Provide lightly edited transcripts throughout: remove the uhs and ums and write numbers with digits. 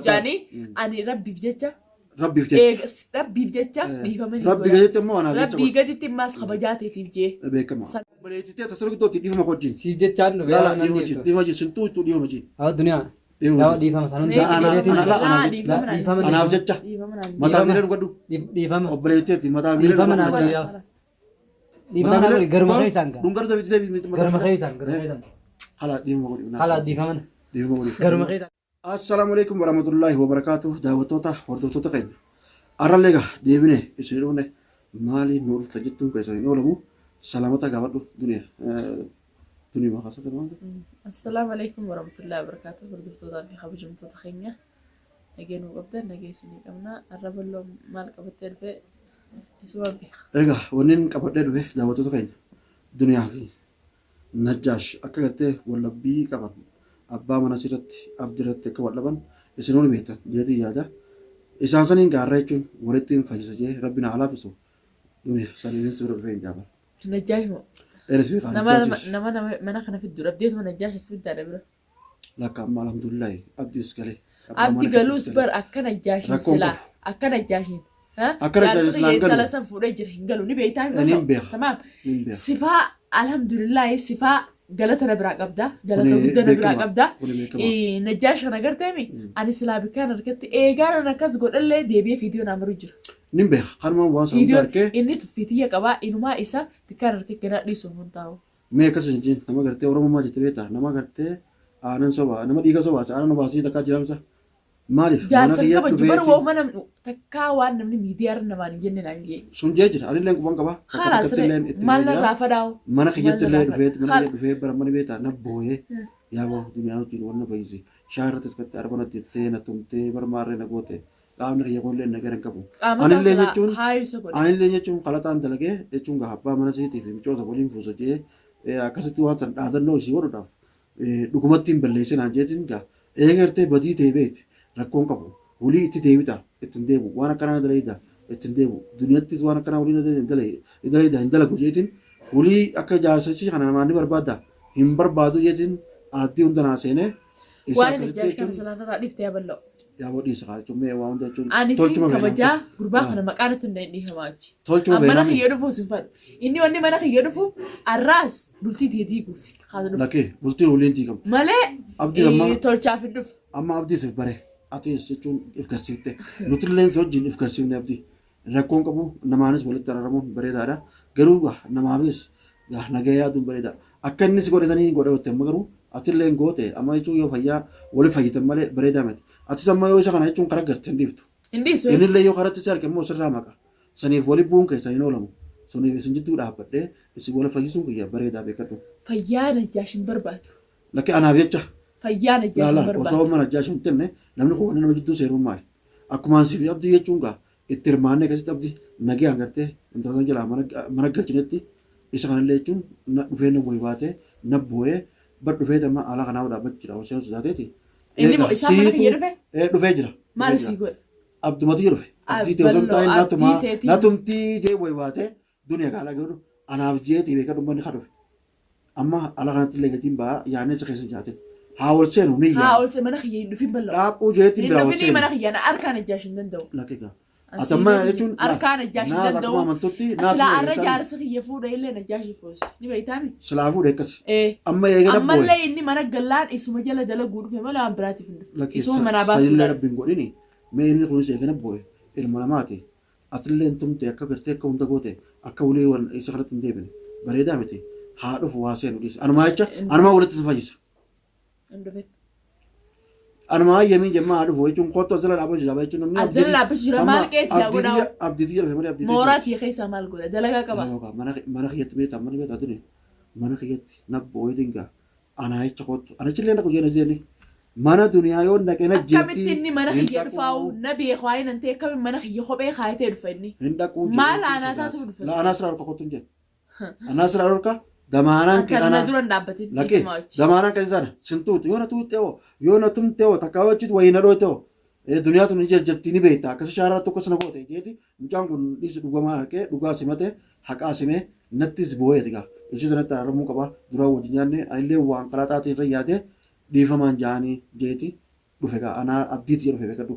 جاني أنا ربي بجتة ربي بجتة ربي بجتة ربي بجتة مو أنا ربي قد تماس خبجاتي تبجي بيك ما بليتي تسرق دوتي دي ما كوجين Si jechaan لا لا دي ما جي سنتو تو دي ما جي Duniyaa. Yaa dhiifama sanaan أنا بجتة متى ميلان قدو dhiifama. بليتي متى Dhiifama ميلان naaf jira. Dhiifama naaf garuma keessaan gaa. دونغر ده بيتي Garuma keessaan garuma keessaan. خلاص دي ما قولي Haala dhiifama. دي ما قولي Garuma keessaan. السلام عليكم ورحمة الله وبركاته دعوتوتا وردوتوتا كين أراليغا ديبني إسرائيلوني مالي نور تجتم كيساني نولمو سلامتا قابلو دنيا دنيا ما خاصة كمان السلام عليكم ورحمة الله وبركاته وردوتوتا في خبر جمتوتا خيميا نجينو قبدا نجيسني كمنا الربلو مال قبتير في يسوى بيخ إيغا ونين قبضي دوه دعوتوتا كين دنيا في نجاش أكاكتي ولا بي قبض أبا مناسيرت أبديرت كوالبان إسنون بيتا جدي يادا إسان سنين قارئتون ورتين فاجسجي ربنا على فسو دنيا سنين سورة فين جابا نجاش مو إرسي قال نما منا خنا في الدور أبديت من نجاش اسمه دار برا لك أما الحمد لله أبدي سكالي أبدي قالوس بر أكن نجاش سلا أكن نجاشين ها أكن نجاش سلا ثلاثة فوري جرين قالوا نبي تايم تمام نين صفاء الحمد لله صفاء قالت أنا براق أبدا قالت أنا براق أبدا نجاش أنا قرتمي أنا سلابي كان ركبت قال أنا كاس قول اللي ديبي فيديو نعمل جر نبيه خرما واسم فيديو داركه إني تفتيه كبا إنه ما إسا تكرر ركبت كنا ليسو هنتاو ميه كسنجين نما قرتي ورما ما جت بيتا نما قرتي أنا سوا نما ديكا سوا أنا نباسي تكا جرامسا مالف جالس كبا جبر وهو من تكاوان نمني ميديار نماني جنن عنجي سنجيجر أنا لين كمان كبا خلاص مالنا رافداو mana kiyyatti illee dhufee bara mana beektaa na boo'ee yaa waan dunyaa wajjin wanna fayyisi shaarratti iskatti arbanatti ittee na tumtee barmaarree na goote qaamni kiyya kun illee nagara hin qabu. Anillee jechuun qalataan dalagee jechuun abbaa mana isiitii fi micoota waliin fuusatee akkasitti waan san dhaadannoo isii godhuudhaaf dhugumatti hin balleessinaan jeetiin gaa eegartee badii ta'e beekte rakkoon qabu walii itti deebita ittiin deebu waan akkanaa dalagaa ittiin deebu duniyattis waan akkanaa waliin hin dalagu jeetiin walii akka jaarsachi kana namaan ni barbaadda hin barbaadu jeetiin aaddii hundanaa seenee waan ijaarsa kana salaanarraa dhiftee yabala'u. yaa bodii isaa jechuun waan hunda jechuun tolchuma kabajaa gurbaa kana maqaan itti hin dhihamaachi. Tolchuma mana kiyya dhufuus hin fadhu inni wanni mana kiyya dhufu arraas bultii deetii guufi. Lakkee bultii waliin diigamu. Malee tolchaaf hin dhufu. Amma abdiitiif bare atiis jechuun if garsiifte nuti illee fi wajjin if garsiifne abdii rakkoon qabu namaanis walitti araramuun bareedaadha garuu namaafis nagaya yaaduun bareeda akka innis godhatanii godhatte amma garuu atillee goote amma jechuun yoo fayyaa waliif fayyitan malee bareedaa miti atis amma yoo isa kana jechuun karaa gartee hin dhiiftu. Innillee yoo karatti si arge immoo sirraa maqa saniif waliif bu'uun keessa hin oolamu suniif isin jidduu dhaabbadhee isin waliif fayyisuun kiyya bareedaa beekadhu. Fayyaa najjaash hin barbaadu. Lakkee anaaf jecha. Fayyaa najjaash hin barbaadu. Osoo mana najjaash hin tenne namni kun nama jidduu seeruun maali? Akkuma siif abdii jechuun gaa itti hirmaannee akkasitti abdii nagee hangartee intalatan jalaa mana galchinetti isa kanallee jechuun na dhufee na wayii baatee na bu'ee bar dhufee tamma alaa kanaa dhaabbachuu jira osoo sodaateeti. Inni moo isaan mana kiyya dhufe? Dhufee jira. Maal sii godhe? Abdumati dhufe. Abdii ta'e osoo hin taa'in natumtii jee wayii baatee duniyaa kaalaa godhu anaaf jeetii beekaa dhummanni ka dhufe. Amma alaa kanatti illee gatiin ba'aa yaadne isa keessa jaatin. Haa ol seenu ni yaa. Haa ol seenu mana kiyya hin dhufin bal'aa. Dhaabuu jeetiin biraa ol seenu. Hin dhufin mana kiyya na harkaan ajjaash hin danda'u. Lakkee Atamma jechuun harkaan ajjaash hin danda'u. Silaa arra jaarsa kiyya fuudha illee najjaashi fuusa. Ni beektaami? Silaa fuudha akkas. Amma eegala boo'e. Ammallee inni mana gallaan isuma jala dalaguu dhufe malee waan biraatiif hin dhufe. Isuma manaa baasuudha. Sajillee rabbiin godhini. Mee inni kunis eegala boo'e. Ilma namaati. Atillee tumte akka gartee akka hunda goote akka ulee isa kanatti hin deebine. Bareedaa miti. Haa dhufu waa seenu dhiisa. Anumaa jecha anumaa walitti si fayyisa. Anumaa yemiin jemmaa dhufu jechuun kottu asirra dhaabbachuu jira jechuun namni asirra dhaabbachuu jira maal qeetti yaa godhaa abdiitii jira malee abdiitii mooraa kiyya keessa maal godha dalagaa qaba mana kiyyatti beektaa mana beektaa tuni mana kiyyatti nabbo ho'itinga anaa jecha kottu ana chillee na kujjeen ajjeeni mana duniyaa yoo naqee na jeetti akkamitti inni mana kiyya dhufaawu na beeku waa'ee nan ta'e akkamitti mana kiyya kophee kaayatee dhufa inni hin dhaquu maal aanaa taatu dhufa anaa sirraa harka kottu hin jedhu anaa sirraa harka Damanaan kana duran dhaabbatee damanaan kan sana sintuutu yoo na tuuteewoo yoo na tumteewoo takka hojjetu wayii na dhooteewoo duniyaa tun jirti ni beektaa akkasii shaaraa tokko sana goote jeeti mucaan kun dhiisi dhugamaa harkee dhugaa simate haqaa simee nattis boo'ee tigaa ishee sanatti argamuu qaba duraa wajjin nyaanne anillee waan qalaataa ta'e irra yaade dhiifamaan jaanii jeeti dhufe gaa anaa abdiitti dhufe beekadhu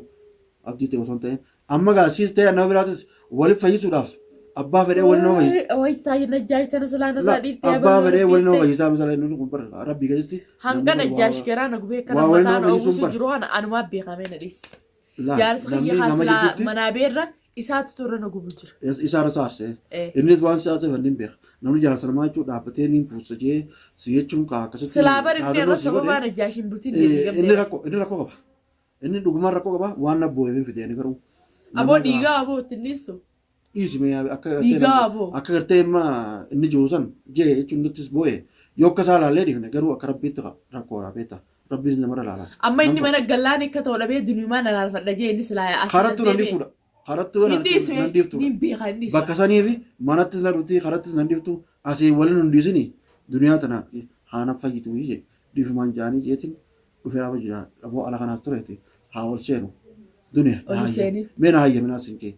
abdiitti osoo hin ta'in amma gaa siis ta'e nama biraatis waliif fayyisuudhaaf abbaa fedhee wali nama fayyisa. Wayittaa najjaash tana salaan irraa dhiiftee abbaa fedhee wali nama fayyisaa misala inni kun bara rabbii gaditti. Hanga najjaash garaa na gubee kana mataan oomishuu jiru kana anumaa beekamee na dhiisi. Jaarsa kiyya haasilaa manaa beerra isaatu turre na gubu jira. Isaarra saarsee innis waan isaa ta'e wanni hin beeku namni jaarsa namaa jechuun dhaabbatee ni fuusa jee si jechuun kaa akkasitti. Silaa bari inni irra sababaa najjaashiin bultiin deebii gamtee. Inni rakkoo qaba. Inni dhugumaan rakkoo qaba waan na boo'ee fidee ni garuu. Aboo dhiigaa aboo ittiin dhiistu. Dhiisime akka gartee inni jiru san jee jechuun nuttis boo'ee yoo akka isaa laallee dhiifne garuu akka rabbiitti rakkoo beekta rabbiis namarra laala. Amma inni mana gallaan akka ta'u dhabee dunyumaa na laalfadha jee inni silaa asii. Karattuu nan dhiiftuudha. Karattuu nan dhiiftuudha. Bakka sanii fi manattis na dhufti karattis nan dhiiftu asii waliin hundiisini duniyaa tana haana fayyitu jee dhiifumaan jaanii jeetiin dhufee dhaaba jira aboo ala kanaas tureeti haa ol seenu duniyaa mee na hayyaminaa siin kee.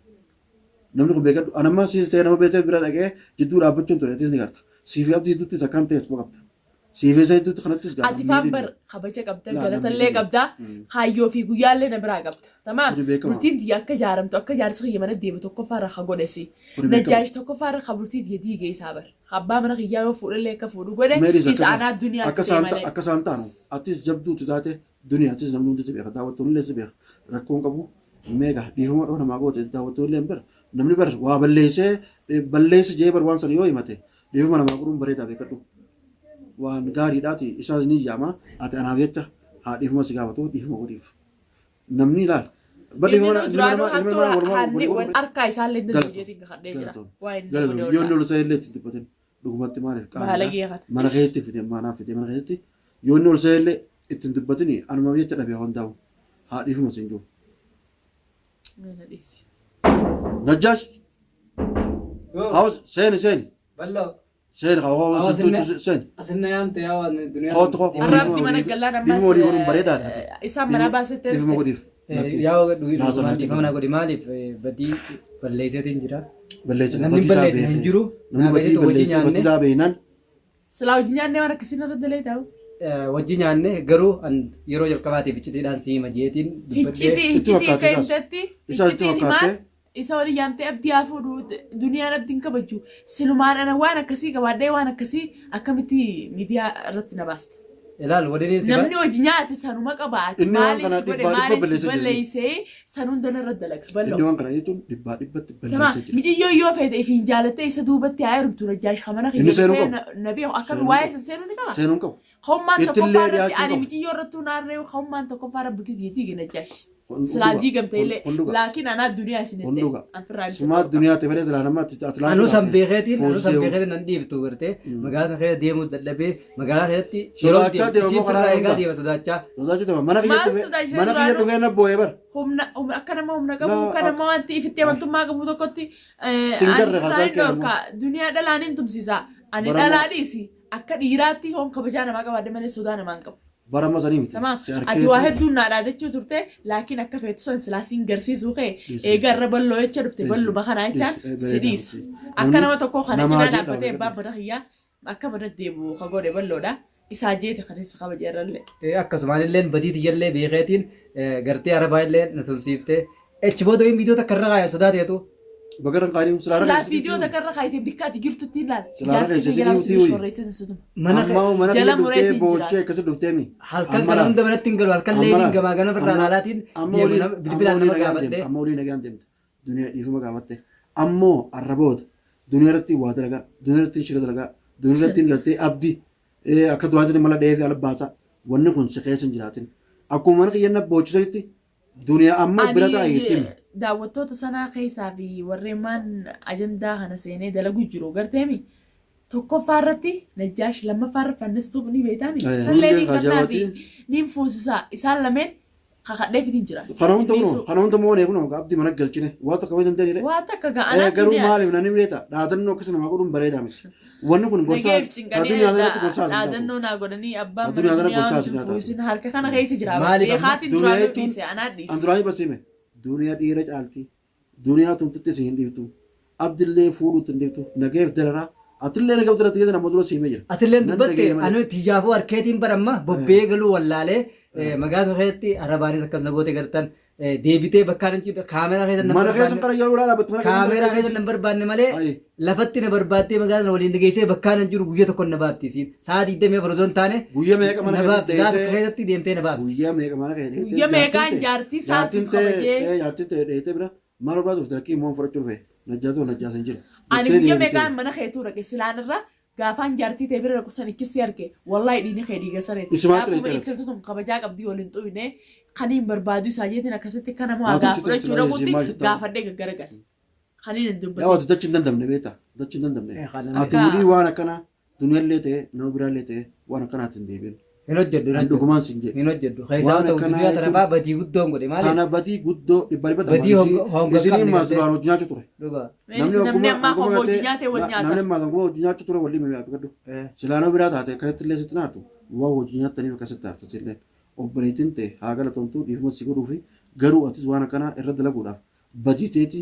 Namni kun beekadhu anamma siis ta'e nama beekee bira dhaqee jidduu dhaabbachuun tureetis ni garta. Siifi abdii hedduutti isa kan ta'es qabda. Siifi isa hedduutti kanattis gaafata. Ati faan bar kabaja qabda galatallee qabda kaayyoo fi guyyaallee na biraa qabda. Tamaam bultiin tiyya akka ijaaramtu akka jaarsa kiyya mana deemu tokkoffaarra ha godhesi. Najjaash tokkoffaarra ha bultii tiyya diigee isaa bar. Abbaa mana kiyyaa yoo fuudhallee akka fuudhu godhe isa anaa duniyaa ta'e malee. Akka isaan taanu atis jabduutu taate duniyaattis namni hundi si beeka daawwattoonni si beeka rakkoon qabu meeqa dhiifama dhoo namaa goote daawwattoonni bira. Namni bar waa balleesse jee bar waan sana yoo himate dhiifama namaa godhuun bareedaa beekadhu waan gaariidhaati isaas ni ijaamaa ati anaaf jecha haa dhiifama si gaafatu dhiifama godhiif namni ilaal. Harkaa isaallee dandeetiin kakadhee jira. Yoo inni ol sa'e illee itti dubbatin dhugumatti maaliif mana keessatti fide maanaaf fide mana keessatti yoo inni ol sa'e illee itti dubbatin anumaaf jecha dhabee hundaa'u haa dhiifama siin jiru. Najjaash. Haus seen. Ballo. Seen haus seen. Asinna yaamte yaa duniyaa. Kootu Arabni mana gallaan ammas. Dhiifama walii godhuun bareedaadha. Isaan mana baasete. Dhiifama godhiif. Yaa dhiifama godhi maaliif badii balleesseetiin jira. Balleessa. Namni balleesse hin jiru. Namni badii balleesse badii isaa beeynaan. Silaa hojii nyaannee waan akkasiin irra dalee ta'u. Wajji nyaanne garuu yeroo jalqabaatiif iccitiidhaan siima jeetiin Iccitii akka himtetti iccitiin himaan isa waliin yaamtee abdii haa fuudhu duniyaan abdiin kabaju silumaan ana waan akkasii qabaadhee waan akkasii akkamitti miidiyaa irratti na baaste. Ilaal waliin namni hojii nyaate sanuma qabaate maaliif godhe maaliif balleessee sanuun dana irra dalags bal'oo. Inni waan kana jechuun dhibbatti balleessee jira. Mijiyyoo yoo feete ifiin jaalattee isa duubatti haa erumtu najjaash hamana keessa nabii akkami waa'ee san seenuu ni qaba. Seenuun qabu. Hommaan tokkoffaarratti ani mijiyyoo irrattuu naarree hommaan tokkoffaarra bultii diitii najjaash. Silaa diigamte illee laakiin anaa duniyaa isin itti sumaa duniyaa ta'e malee silaa namaatti ati anu san beekeetiin nan dhiiftu gartee magaalaa keessa deemuus dadhabee magaalaa keessatti yeroo isiitirraa eegaa deema sodaachaa. Mana kiyya dhufee na boo'ee bara. Akka nama humna qabu akka nama wanti ifitti amantummaa qabu tokkotti duniyaa dhalaan hin tumsiisa. Ani dhalaa dhiisi akka dhiiraatti hoon kabajaa namaa qabaadde malee sodaa namaa hin qabu. Barama sanii miti. Ati waa hedduun naadhaa jechuu turte laakiin akka feetu san silaasiin garsiisuu kee eega irra balloo jecha dhufte balluma kanaa jechaan si dhiisa. Akka nama tokkoo kana cinaa dhaabbatee abbaan bada kiyyaa akka bada deebi'u ka godhe balloodha. Isaa jeete kan isa kabaja irrallee. Akkasumaan illee badii tiyyallee beekeetiin gartee arabaa illee na tumsiiftee booda viidiyoo takka irra kaaya sodaateetu. Bagaran qaaliin silaa viidiyoo takka irra kaayitee bikkaati jirtutti ilaala. Mana jala muree boochee akkasii dhufteemi. Halkan kana hunda manatti hin galu halkan leeniin gamaa gana firraan haalaatiin bilbilaan nama gaafadhee. Amma horii nagaan deemte duniyaa dhiifama gaafatte ammoo arraboota duniyaa irratti waa dalagaa duniyaa irratti shira dalagaa duniyaa irratti galtee abdii akka duraatiin mala dhahee fi ala baasaa wanni kun si keessa hin jiraatin akkuma mana kiyyanna boochisanitti duniyaa amma bira taa'eetiin. Daawwattoota sanaa keessaa fi warreen maan ajandaa kana seenee dalagu jiru garteemi. Tokkoffaa irratti najjaash lammaffaa irra fannistuuf ni beektaami. Kallee ni kannaa fi ni fuusisaa isaan lameen kakadhee fitiin jira. Kana hunda moonee kun abdii mana galchine waa takka fayyadamu dandeenye. Waa takka ga'anaa garuu maaliif namni beekta dhaadannoo akkasuma namaa godhuun bareedaa miti. Wanni kun gorsaa addunyaa kanatti gorsaa dhaadannoo naa godhanii abbaan mana duniyaa fuusin harka kana keessa jira. Beekaatiin duraan dhiise anaa dhiise. Anduraanii barsiime. Duniyaa dhiira caalti. Duniyaa tumtutti si hin dhiiftu. Abdillee fuudhuutti hin dhiiftu. Nageef dararaa. Atillee nagabdira tiyyata nama dura siimee jira. Atillee dubbatte anu tiyyaafuu harkeetiin baramma bobbee galuu wallaalee magaalaa keessatti arabaanis akkas nagoota gartan deebitee bakkaan hin jirtu kaameraa keessa mana keessa kana yeroo ilaalaa kaameraa keessa nan barbaanne malee lafatti na barbaaddee magaalaa waliin dhageessee bakkaan hin jiru guyyaa tokko na baabtisiin sa'a 20 osoo hin taane guyyaa meeqa mana keessatti deemtee na baabti guyyaa meeqa mana keessatti guyyaa meeqaan jaartii isaatti kabajee jaartiin ta'e dheetee bira maal barbaadu tarkii immoo fudhachuu dhufe najjaasa hin jiru ani guyyaa meeqaan mana keetuu dhaqe silaan irra gaafaan jaartii ta'e bira dhaqu san ikkisi arge wallahi dhiini kee dhiiga sareeti akkuma itti tun kabajaa qabdii waliin xuyne kaniin barbaadu isaa jeetiin akkasitti kana moo gaafa fudhachuu dhaquutti gaafadhee gaggaragal kaniin hin dubbatu yaa dachi hin dandamne beeta dachi hin dandamne ati mulii waan akkana duniyaallee ta'e nama biraallee ta'e waan akkanaatti hin deebiin hin hojjedhu hin dhugumaan sin jedhe hin hojjedhu keessaa ta'u duniyaa tana baa badii guddoo godhe maali tana badii guddoo dhibba dhibba badii honga isinii maas duraan hojii nyaachuu ture dhugaa namni ammaa honga hojii nyaatee wal nyaata namni ammaa honga hojii nyaachuu ture walii miidhaa biqiltu silaanoo biraa taate akkasitti illee sitti naartu waa hojii nyaataniif akkasitti naartu silleen obboleettiin ta'e haa galatamtu dhiifuma si godhuu fi garuu atis waan akkanaa irra dalaguudhaaf badii teeti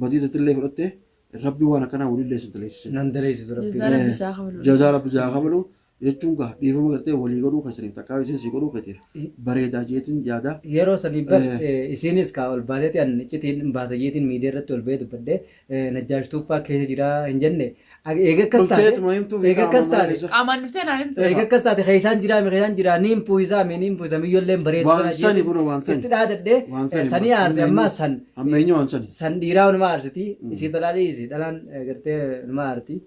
badii teetillee fudhattee rabbi waan akkanaa walillee sin taleessise nan taleessisu rabbi jazaa rabbi jaa kabalu jechuun gaa dhiifama gartee walii godhuu keessaniif takkaa isin si godhuu keetiif bareedaa jeetiin yaada yeroo sanii bar isinis kaa ol baateeti an iccitiin baasa jeetiin miidiyaa irratti ol ba'ee dubbadde najjaashtuuffaa keessa jira hin jenne eega akkas taate qaamaan dhuftee naan himtu eega akkas taate keessaan jira niin puuyisaame biyyoolleen bareedu waan sani kun waan sani itti dhaadadde sanii aarse ammaa san ammeenyu waan sani san dhiiraa numa aarsiti isii talaalii isii dhalaan gartee numa aarti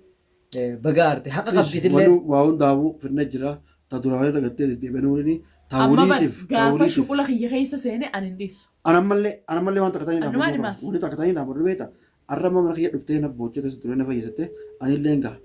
bagaarte haqa qabdisillee waa hundaa'uu firna jira ta duraalee dagattee deddeebi'anii waliin amma gaafa shuqula kiyya keessa seene ani hin dhiisu anammallee waan takka ta'anii dhaabatu wanti takka ta'anii dhaabatu beeta arrama mana kiyya dhuftee na boochee keessa turee na fayyadatte anillee egaa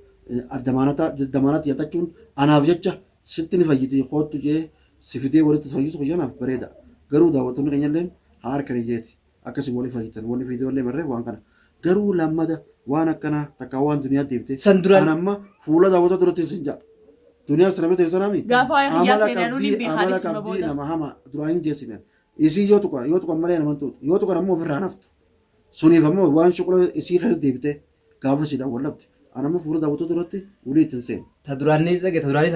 damaanata yaadachuun anaaf jecha sitti ni fayyiti hoottu jee si fidee walitti fayyisu kuyyanaaf bareeda garuu daawwattoonni keenyallee harka ni jeeti akkasii walii fayyitan walii fiideewallee barree waan kana garuu lammada waan akkanaa takka waan duniyaa deebite san amma fuula daawwata duratti sin jaa duniyaa sana bita sanami gaafa waan hiyyaa seenaa nuuni bihaadhi sima booda nama hama duraan jeesime isii yoo tuqan malee naman tuutu yoo tuqan ammoo ofirraa naftu suniif ammoo waan shuqula isii keessa deebite gaafa si daawwallabte anamma fuula daawwata duratti ulii ittiin seenu. Ta duraanis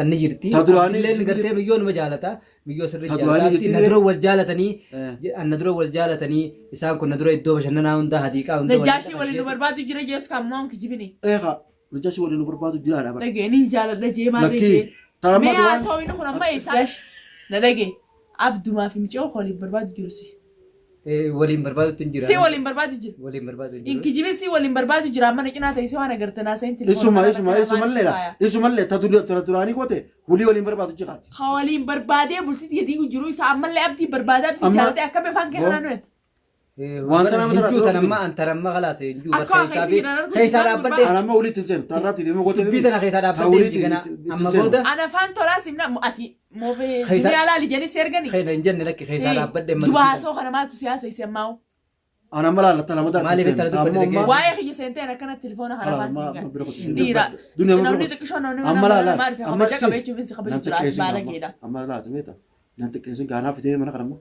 anni jirti. Ta duraanis gartee biyyoo nama jaalata biyyoo sirri jaalatti na dura wal jaalatanii isaan kun na dura iddoo bashannanaa hundaa hadiiqaa hundaa. Najaashii waliin nu barbaadu jira jees kan moo kijibini. Eegaa najaashii waliin nu barbaadu jira dha. Dhageenii jaaladha jee maal jee. Mee haasawaa inni kun amma eessaa na dhagee abdumaa fi micoo waliin barbaadu jirsi. waliin barbaadu jira. Si waliin barbaadu jira. Waliin barbaadu jira. Inkijibi si waliin barbaadu jira mana qinaa ta'e si waan agartanaa seen isumallee ta duraanii goote walii waliin barbaadu jira. Ha waliin barbaadee bultii jedhii jiru isa ammallee abdii barbaadaa abdii jaallatee akka beefaan kennaa nuyi. Waan kana hinjuu tanamma antaramma khalaas hinjuu keessaa dhaabbadde anamma walitti hin seenu tarraatti deema goote dubbii tana keessaa dhaabbadde digana amma booda ana faan tolaa simna ati moofee duniyaa lijanii si ergani keenya hin jenne lakki keessaa dhaabbadde dubaasoo kana maaltu siyaasa isi ammaa'u anamma laalatta lamata maaliif itti dubbadde waa'ee kiyya seenteen akkana telefoona harafaan siinga dhiira namni xiqqishoon namni maaliif kabaja qabeechuuf si kabaju jira baalageedha amma laata meeta nan xiqqeessin gaanaa fitee mana kanamma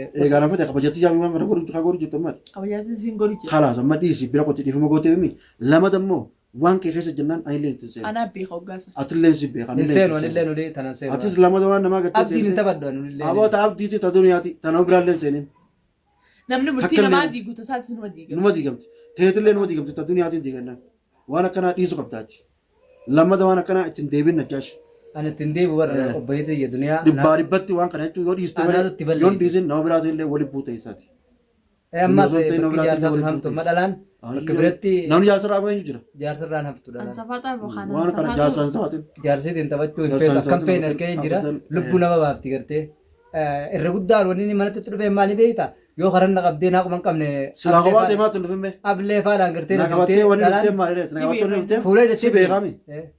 eegaan afate kabajatti jaami waan kana godhu kaa godhu jettu ammaati. Kabajatti siin godhu jira. Khalaas amma dhiisi bira qotti dhiifama gootee mi lama dammoo waan kee keessa jennaan anillee itti seenu. Anaa beeka hoggaasa. Atillee si beeka. Ni seenu anillee nuti tanan seenu. Atis lama waan namaa gattee seenu. Abdiin hin taphaddu anillee. Aboota abdiiti ta duniyaati tanoo biraallee seeniin. Namni bultii namaa diigu tasaati numa diigamti. Numa diigamti. Teetillee numa diigamti ta duniyaatiin diigannaan. Waan akkanaa dhiisu qabdaati. Lamada waan akkanaa ittiin deebiin najjaashi. Ani ittiin deebi'u warra obboleetti ija duniyaa. Dhibbaa dhibbatti waan kana jechuun yoo dhiiste malee yoon dhiisin nama biraatiin illee waliin buute isaati. Ammas bakki jaarsaatu hamtu madhalaan bakka biratti. Namni jaarsarraa eenyu jira? Jaarsarraan haftu dhalaan. Ansafataa boqaan. Waan kana jaarsaan safaatiin. Jaarsiitiin taphachuu hin feetu akkam fe'in argee hin jira lubbuu nama baafti gartee. Irra guddaan wanni inni manatti dhufee maali beektaa? Yoo karanna qabdee naa quban qabne. Silaa qabaatee maatti hin dhufinme. Ablee faadhaan gartee na qabattee wanni dhuftee maali na qabattee wanni dhuftee. Fuulee jettee si beekami.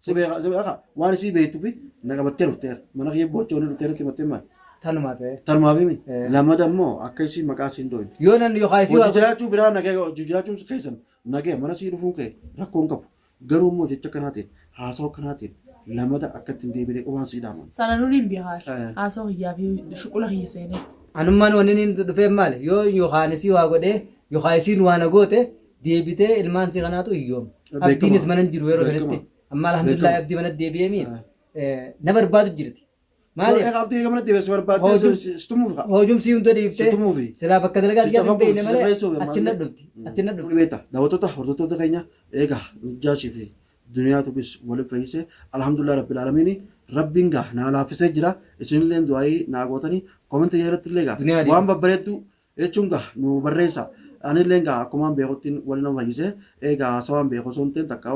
Si beeka waan si beektuufi na qabattee dhufteera. Mana kiyya boochee wanni dhuftee natti himattee maali. Tanumaa ta'e. Tanumaafimi. Lamada immoo akka isii maqaa siin dooyin. Yoo nan yoo kaayisii waa. Jiraachuu biraa nagee jiraachuun keessan nagee mana sii dhufuun kee rakkoon qabu. Garuu immoo jecha kanaatiin haasawaa kanaatiin lamada akka ittiin deebilee qubaan sii dhaaman. Sana nuti hin bihaar. Haasawaa hiyyaa fi shuqula hiyya seenee. Anummaan wanni inni dhufee maali yoo yookaanisii waa godhee yookaanisiin waan goote deebitee ilmaan si kanaatu iyyoom. Abdiinis mana jiru yeroo sanatti amma alhamdulillah abdii mana deebi'ee miidha. Na barbaadu jirti. maaliif qabxii gamana deebis barbaadde situmuuf qa hojumsii hunda dhiiftee situmuufi silaa bakka dalagaa dhiyaatu hin beekne malee sirreessuuf achina dhufti achina dhufti. beeta daawwattoota hordoftoota keenya eegaa jaashii fi duniyaa tuqis waliin fayyisee alhamdulillah rabbil aalamiin rabbiin gaa naa laaffisee jira isinillee du'aayii naa gootanii koomentii jalatti illee gaa waan babbareeddu jechuun gaa nu barreessa. Anillee gaa akkuma beekuttiin waliin nama fayyisee eegaa haasawaan beeku osoo hin ta'in takka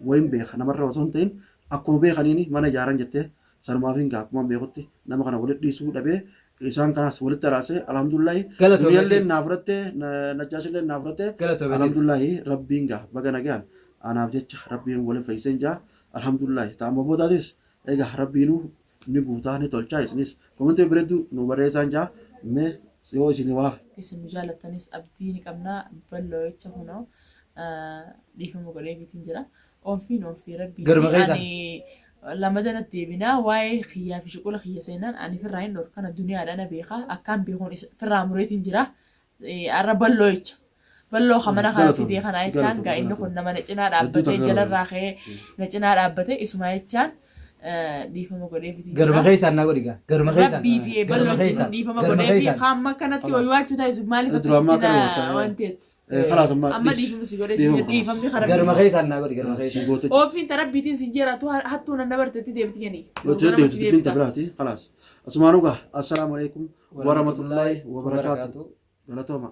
wayin beeka namarra osoo hin ta'in akkuma beekaniini mana ijaaran jettee sanumaafin gaa akkuma beekutti nama kana walitti dhiisuu dhabee isaan kanas walitti araasee alhamdulillahi dunyaallee naa fudhattee najjaasillee naa fudhattee alhamdulillahi rabbiin gaa baga nagaan anaaf jecha rabbiin waliin fayyisee jaa alhamdulillahi taa'ammoo boodaatis eegaa rabbiinuu ni guutaa ni tolchaa isinis koomentii bireeddu nu barreessaan jaa mee yoo isin waaf isin jaalattanis abdii ni qabnaa balloo jecha kunoo dhiifama godhee bitiin jira oonfiin oonfii rabbii lama danatti deebinaa waa'ee xiyyaa fi shuqula xiyya seenaan ani firraa hin dhorkana duniyaadhaan beekaa akkaan beekuun firraa mureetiin jira arra balloo jecha balloo kamana kanatti dee kanaa jechaan gaa inni kun nama na cinaa dhaabbatee jalarraa ka'ee na cinaa dhaabbatee isuma jechaan dhiifama godhee bitiin jira. Garba keessaan naa godhigaa. Garba keessaan. Rabbii fi balloo jechuun dhiifama godhee fi hamma kanatti wayyuu taasisu maaliif akkasitti wanteet. Amma dhiifama si godhee dhiifamni karaa. Garba keessaan naa godhi garba keessaan. Ofiin tarabbiitiin si jiraatu hattuu nan dabartetti deebiti jenni. Yoo deebiti binta biraati khalaas. Asumaan ugaa assalaamu alaikum wa rahmatullahi wa barakaatuh. Galatooma.